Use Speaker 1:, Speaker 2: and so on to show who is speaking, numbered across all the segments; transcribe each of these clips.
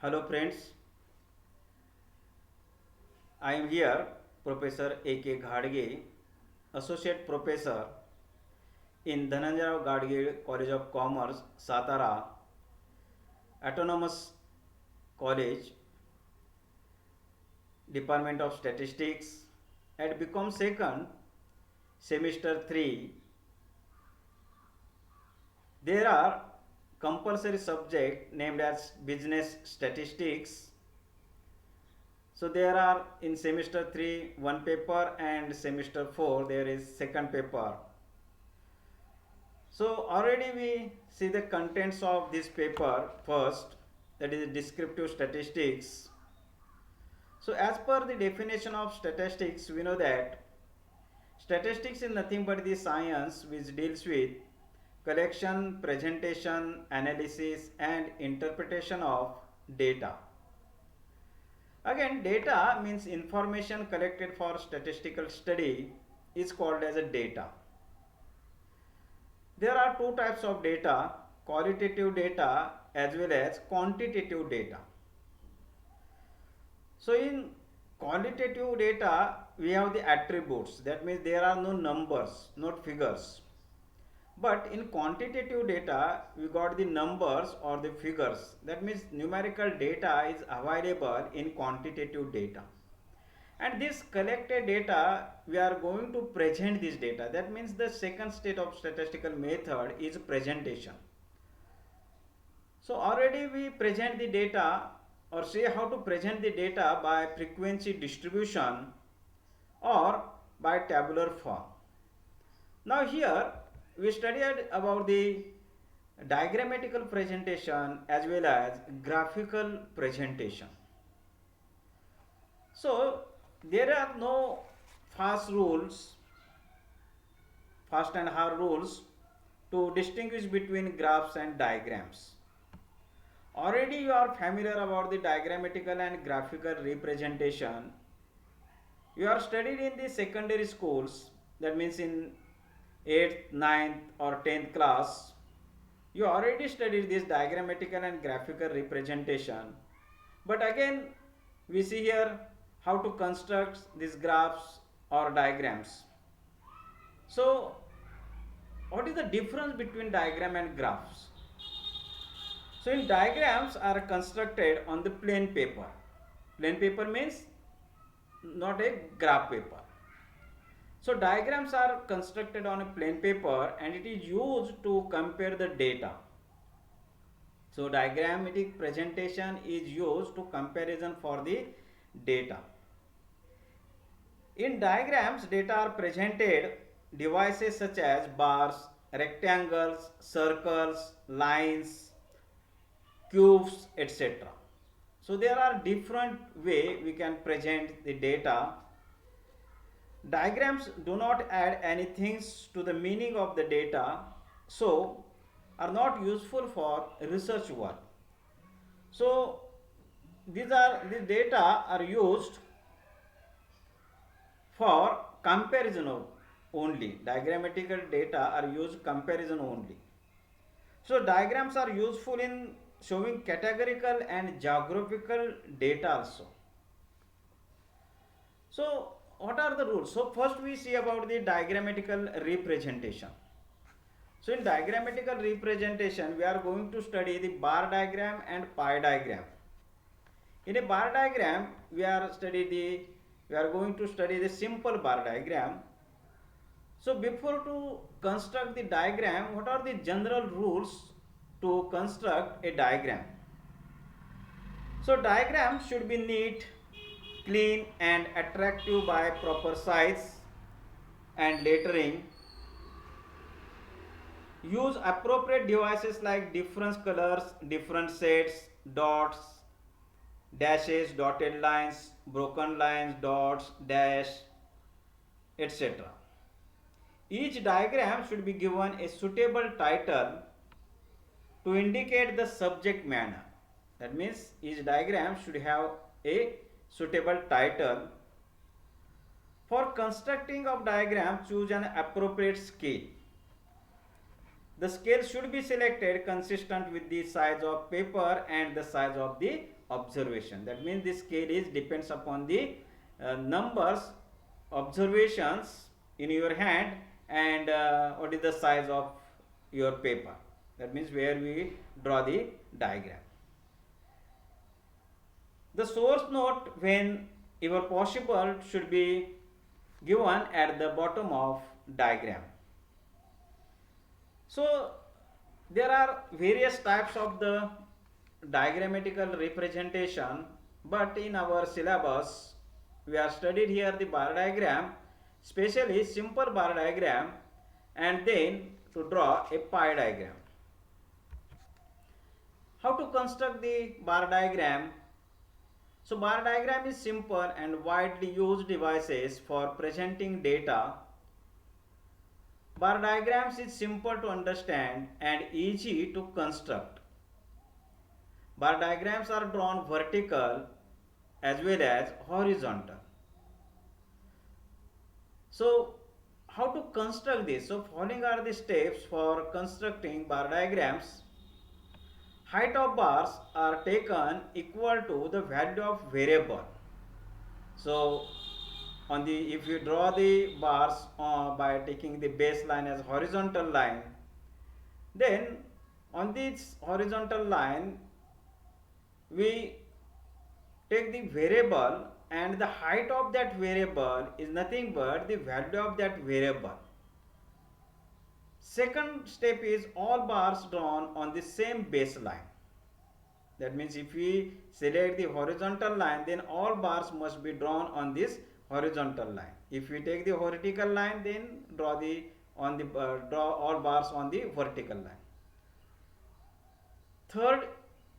Speaker 1: Hello friends, I am here Professor A.K. Ghadge, Associate Professor in Dhananjay Gadge College of Commerce, Satara, Autonomous College, Department of Statistics, at become second semester 3. There are compulsory subject named as business statistics. So there are in semester 3 one paper and semester 4 there is second paper. So already we see the contents of this paper first, that is descriptive statistics. So as per the definition of statistics, we know that statistics is nothing but the science which deals with collection, presentation, analysis and interpretation of data. Again, data means information collected for statistical study is called as a data. There are two types of data, qualitative data as well as quantitative data. So in qualitative data, we have the attributes, that means there are no numbers, not figures. But in quantitative data, we got the numbers or the figures, that means numerical data is available in quantitative data. And this collected data, we are going to present this data. That means the second state of statistical method is presentation. So already we present the data or say how to present the data by frequency distribution or by tabular form. Now here we studied about the diagrammatical presentation as well as graphical presentation. So there are no fast and hard rules to distinguish between graphs and diagrams. Already you are familiar about the diagrammatical and graphical representation. You are studied in the secondary schools, that means in 8th, 9th or 10th class. You already studied this diagrammatical and graphical representation. But again, we see here how to construct these graphs or diagrams. So, what is the difference between diagram and graphs? So, in diagrams are constructed on the plain paper. Plain paper means not a graph paper. So, diagrams are constructed on a plain paper and it is used to compare the data. So, diagrammatic presentation is used to comparison for the data. In diagrams, data are presented devices such as bars, rectangles, circles, lines, cubes, etc. So there are different way we can present the data. Diagrams do not add anything to the meaning of the data, so are not useful for research work. So these data are used for comparison only. Diagrammatical data are used comparison only. So diagrams are useful in showing categorical and geographical data also. So what are the rules? So first we see about the diagrammatical representation. So in diagrammatical representation, we are going to study the bar diagram and pie diagram. In a bar diagram, we are going to study the simple bar diagram. So before to construct the diagram, what are the general rules to construct a diagram? So diagram should be neat, clean and attractive by proper size and lettering. Use appropriate devices like different colors, different shades, dots, dashes, dotted lines, broken lines, dots, dash, etc. Each diagram should be given a suitable title to indicate the subject matter. That means each diagram should have a suitable title. For constructing of diagram, choose an appropriate scale. The scale should be selected consistent with the size of paper and the size of the observation. That means the scale is depends upon the numbers observations in your hand and what is the size of your paper. That means where we draw the diagram. The source note when ever possible should be given at the bottom of diagram. So there are various types of the diagrammatical representation, but in our syllabus we are studied here the bar diagram, especially simple bar diagram, and then to draw a pie diagram. How to construct the bar diagram? So bar diagram is simple and widely used devices for presenting data. Bar diagrams is simple to understand and easy to construct. Bar diagrams are drawn vertical as well as horizontal. So how to construct this? So following are the steps for constructing bar diagrams. Height of bars are taken equal to the value of variable. So on the if you draw the bars by taking the baseline as horizontal line, then on this horizontal line we take the variable and the height of that variable is nothing but the value of that variable. Second step is all bars drawn on the same baseline. That means if we select the horizontal line, then all bars must be drawn on this horizontal line. If we take the vertical line, then draw all bars on the vertical line. Third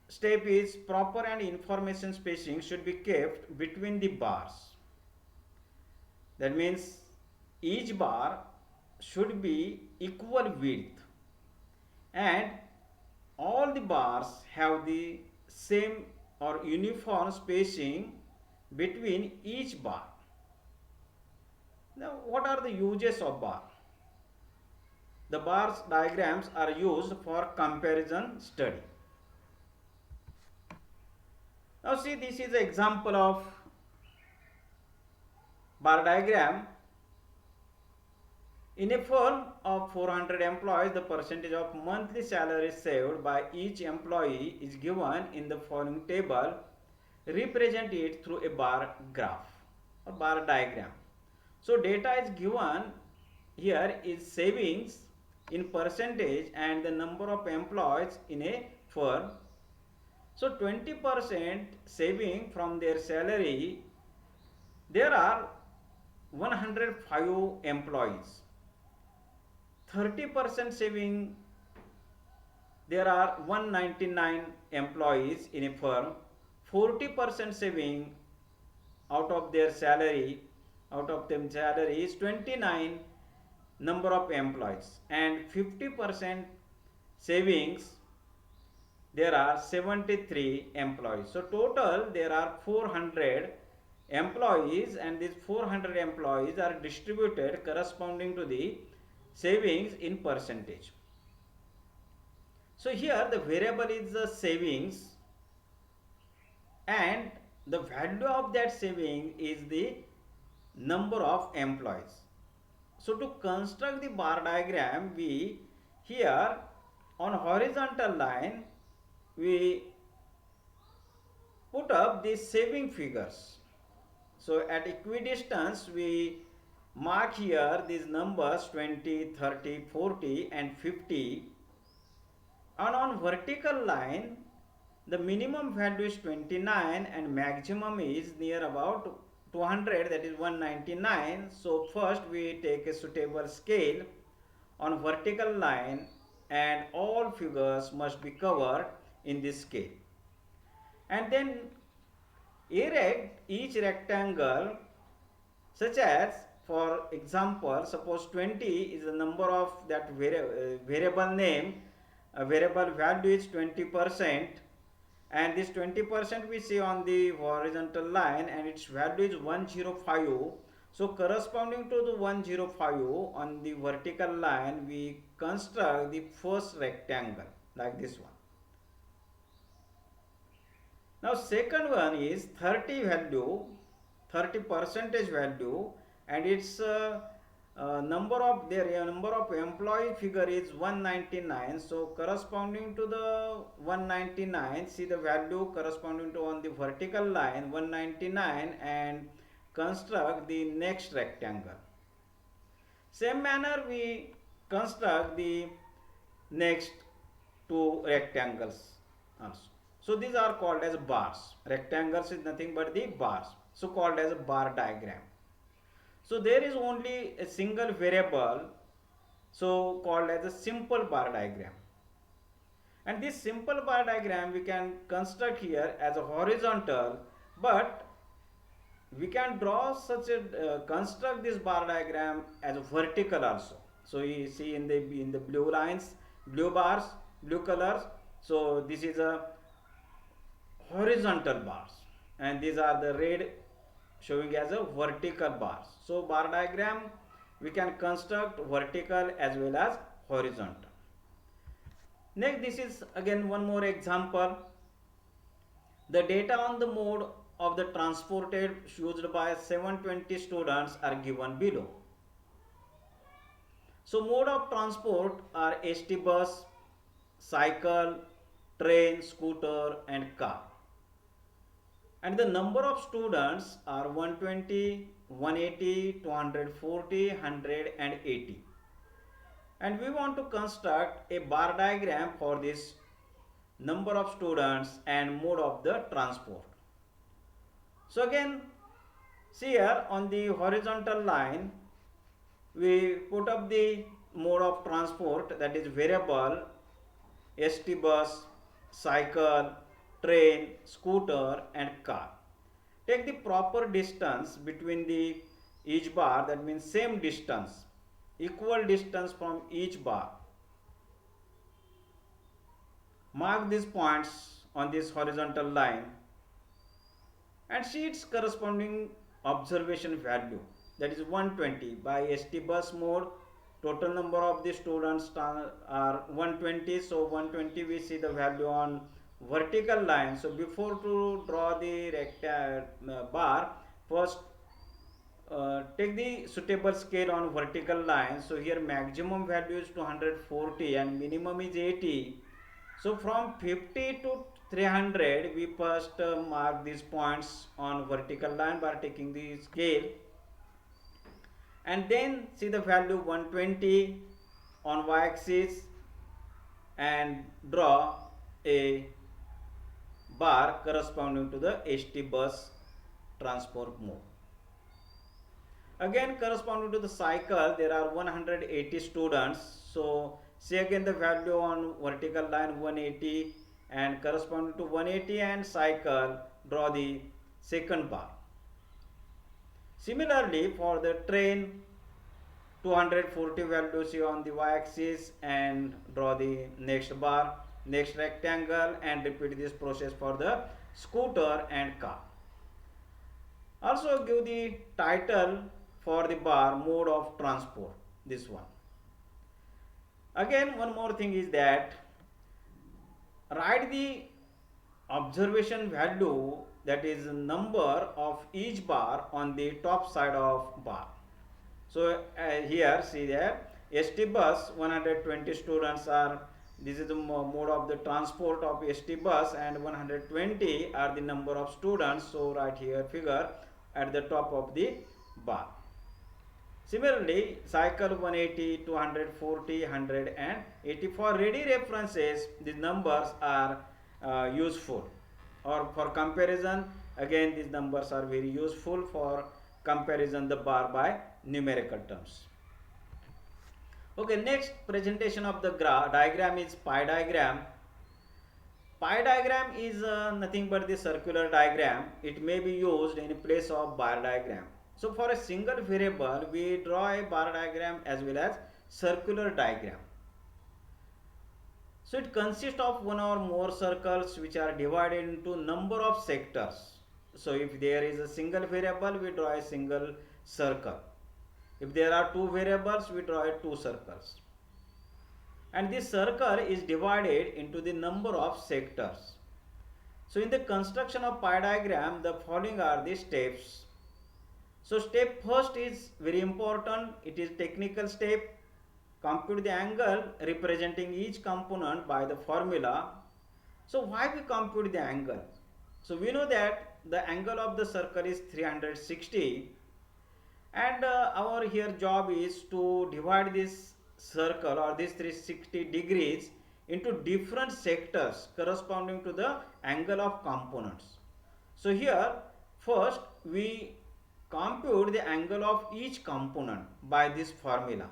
Speaker 1: step is proper and information spacing should be kept between the bars. That means each bar should be equal width and all the bars have the same or uniform spacing between each bar. Now what are the uses of bar? The bars diagrams are used for comparison study. Now see, this is an example of bar diagram. In a firm of 400 employees, the percentage of monthly salary saved by each employee is given in the following table. Represent it through a bar graph or bar diagram. So data is given here is savings in percentage and the number of employees in a firm. So 20% saving from their salary, there are 105 employees. 30% saving, there are 199 employees in a firm. 40% saving out of their salary, out of them salary is 29 number of employees, and 50% savings, there are 73 employees. So total there are 400 employees, and these 400 employees are distributed corresponding to the savings in percentage. So here the variable is the savings and the value of that saving is the number of employees. So to construct the bar diagram, we here on horizontal line we put up the saving figures. So at equidistance we mark here these numbers 20, 30, 40 and 50, and on vertical line the minimum value is 29 and maximum is near about 200, that is 199. So first we take a suitable scale on vertical line and all figures must be covered in this scale, and then erect each rectangle, such as for example suppose 20 is the number of that variable name, variable value is 20%, and this 20% we see on the horizontal line and its value is 105. So corresponding to the 105 on the vertical line, we construct the first rectangle like this one. Now second one is 30 value, 30 percentage value, and its number of their number of employee figure is 199. So corresponding to the 199, see the value corresponding to on the vertical line 199 and construct the next rectangle. Same manner we construct the next two rectangles also. So these are called as bars. Rectangles is nothing but the bars. So called as a bar diagram. So there is only a single variable, so called as a simple bar diagram. And this simple bar diagram we can construct here as a horizontal, but we can draw such a construct this bar diagram as a vertical also. So you see in the blue lines, blue bars, blue colors. So this is a horizontal bars, and these are the red showing as a vertical bars. So bar diagram we can construct vertical as well as horizontal. Next, this is again one more example. The data on the mode of the transported used by 720 students are given below. So mode of transport are ST bus, cycle, train, scooter and car. And the number of students are 120, 180, 240, 100 and 80. And we want to construct a bar diagram for this number of students and mode of the transport. So again, see here on the horizontal line, we put up the mode of transport, that is variable, ST bus, cycle, train, scooter and car. Take the proper distance between the each bar, that means same distance, equal distance from each bar. Mark these points on this horizontal line and see its corresponding observation value, that is 120 by ST bus mode. Total number of the students are 120, so 120 we see the value on vertical line. So before to draw the bar, first take the suitable scale on vertical line. So here maximum value is 240 and minimum is 80. So from 50 to 300 we first mark these points on vertical line by taking the scale, and then see the value 120 on y-axis and draw a bar corresponding to the ST bus transport mode. Again corresponding to the cycle, there are 180 students. So see again the value on vertical line 180 and corresponding to 180 and cycle, draw the second bar. Similarly for the train, 240 value see on the y-axis and draw the next bar, next rectangle, and repeat this process for the scooter and car. Also give the title for the bar, mode of transport, this one. Again one more thing is that write the observation value, that is number of each bar on the top side of bar. So here see there ST bus 120 students are, this is the mode of the transport of ST bus, and 120 are the number of students. So write here figure at the top of the bar. Similarly cycle 180, 240, 100 and 80. For ready references these numbers are useful, or for comparison again these numbers are very useful for comparison the bar by numerical terms. Okay, next presentation of the diagram is pie diagram. Pie diagram is nothing but the circular diagram. It may be used in place of bar diagram. So for a single variable we draw a bar diagram as well as circular diagram. So it consists of one or more circles which are divided into number of sectors. So if there is a single variable, we draw a single circle. If there are two variables, we draw two circles. And this circle is divided into the number of sectors. So in the construction of pie diagram, the following are the steps. So step first is very important. It is technical step. Compute the angle representing each component by the formula. So why we compute the angle? So we know that the angle of the circle is 360, and our here job is to divide this circle or this 360 degrees into different sectors corresponding to the angle of components. So here first we compute the angle of each component by this formula.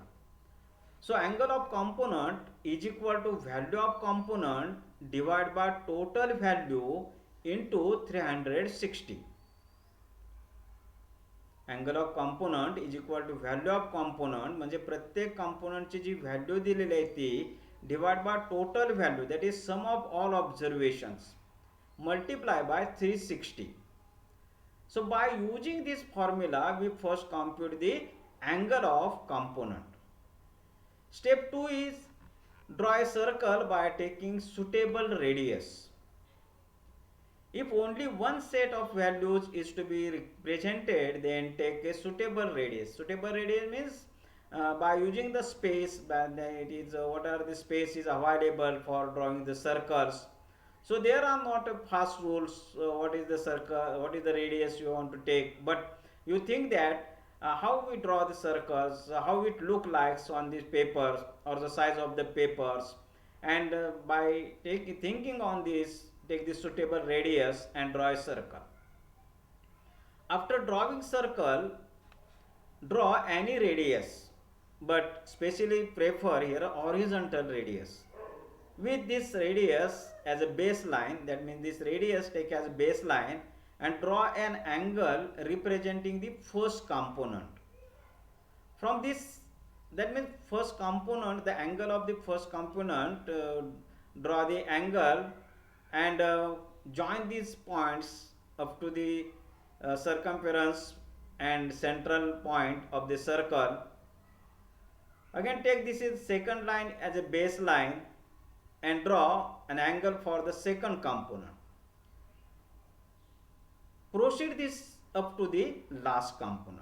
Speaker 1: So angle of component is equal to value of component divided by total value into 360. Angle of component is equal to value of component म्हणजे प्रत्येक कॉम्पोनंटची जी value दिलेली आहे ती divide by total value that is sum of all observations multiply by 360. So by using this formula we first compute the angle of component. Step 2 is draw a circle by taking suitable radius. If only one set of values is to be represented, then take a suitable radius. Suitable radius means by using the space, it is what are the space is available for drawing the circles. So there are not fast rules. What is the circle? What is the radius you want to take? But you think that how we draw the circles, how it look like on these papers or the size of the papers, and by thinking on this, take the suitable radius and draw a circle. After drawing circle, draw any radius, but specially prefer here horizontal radius. With this radius as a baseline, that means this radius take as a baseline and draw an angle representing the first component. From this, that means first component, the angle of the first component, draw the angle and join these points up to the circumference and central point of the circle. Again take this is second line as a baseline and draw an angle for the second component. Proceed this up to the last component.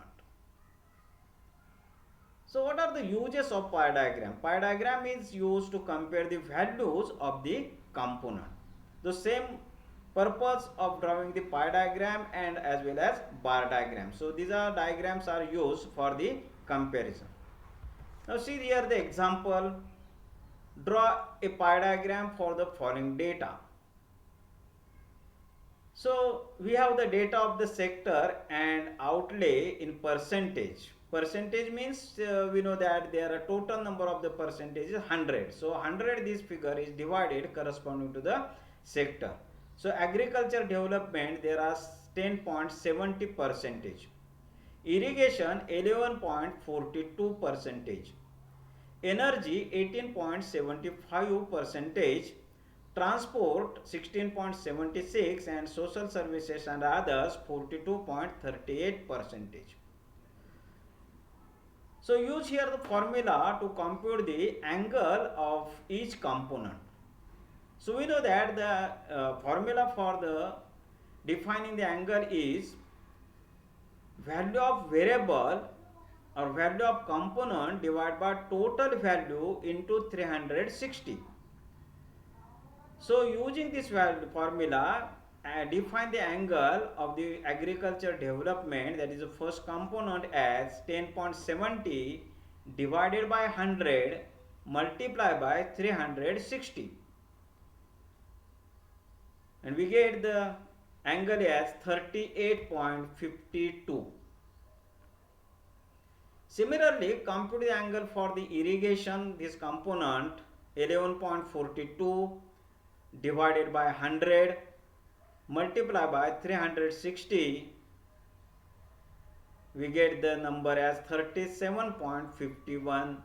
Speaker 1: So what are the uses of pie diagram? Pie diagram is used to compare the values of the component. The same purpose of drawing the pie diagram and as well as bar diagram. So these are diagrams are used for the comparison. Now see here the example. Draw a pie diagram for the following data. So we have the data of the sector and outlay in percentage. Percentage means we know that there are total number of the percentage is 100. So 100 this figure is divided corresponding to the sector. So agriculture development there are 10.70 percentage. Irrigation 11.42 percentage. Energy 18.75 percentage. Transport 16.76 and social services and others 42.38 percentage. So use here the formula to compute the angle of each component. So we know that the formula for the defining the angle is value of variable or value of component divided by total value into 360. So using this formula, define the angle of the agriculture development, that is the first component, as 10.70 divided by 100 multiplied by 360, and we get the angle as 38.52. Similarly, compute the angle for the irrigation, this component 11.42 divided by 100 multiplied by 360, we get the number as 37.51.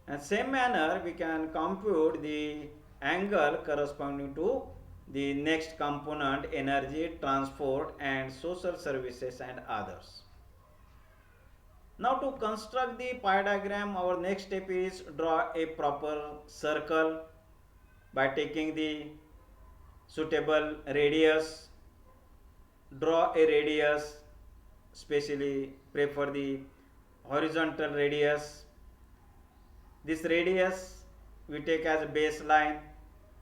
Speaker 1: And same manner we can compute the angle corresponding to the next component energy, transport and social services and others. Now to construct the pie diagram, our next step is draw a proper circle by taking the suitable radius. Draw a radius, especially prefer the horizontal radius. This radius we take as a baseline.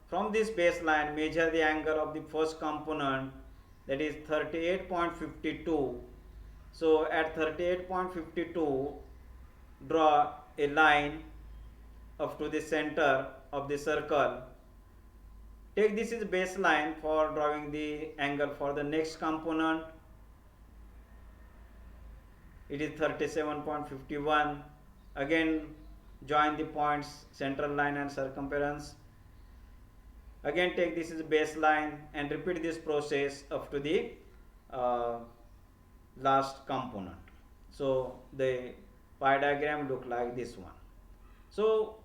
Speaker 1: From this baseline, measure the angle of the first component, that is 38.52. So at 38.52, draw a line up to the center of the circle. Take this as baseline for drawing the angle for the next component. It is 37.51. Again, join the points central line and circumference. Again, take this as baseline and repeat this process up to the uh, last component. So the pie diagram look like this one. So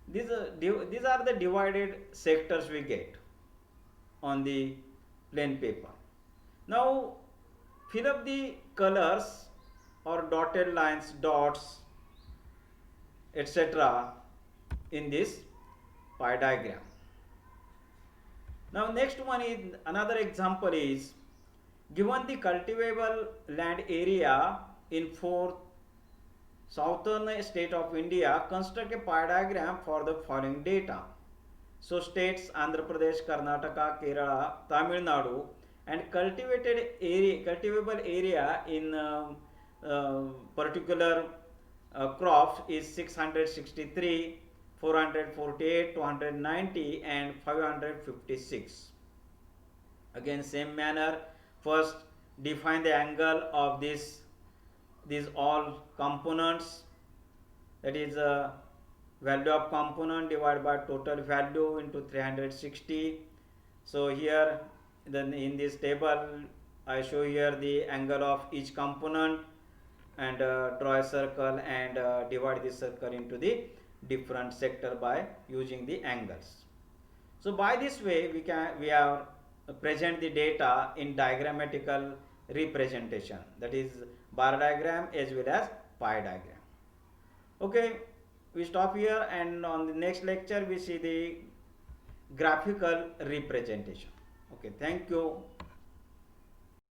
Speaker 1: these are the divided sectors we get on the plain paper. Now fill up the colors or dotted lines, dots, etc. in this pie diagram. Now next one is another example is, given the cultivable land area in 4 southern state of India, construct a pie diagram for the following data. So states Andhra Pradesh, Karnataka, Kerala, Tamil Nadu, and cultivable area in particular crops is 663, 448, 290 and 556. Again same manner, first define the angle of these all components, that is value of component divided by total value into 360. So here then in this table I show here the angle of each component and draw a circle and divide this circle into the different sector by using the angles. So by this way we have present the data in diagrammatical representation, that is bar diagram as well as pie diagram. Okay, we stop here and on the next lecture we see the graphical representation. Okay, thank you.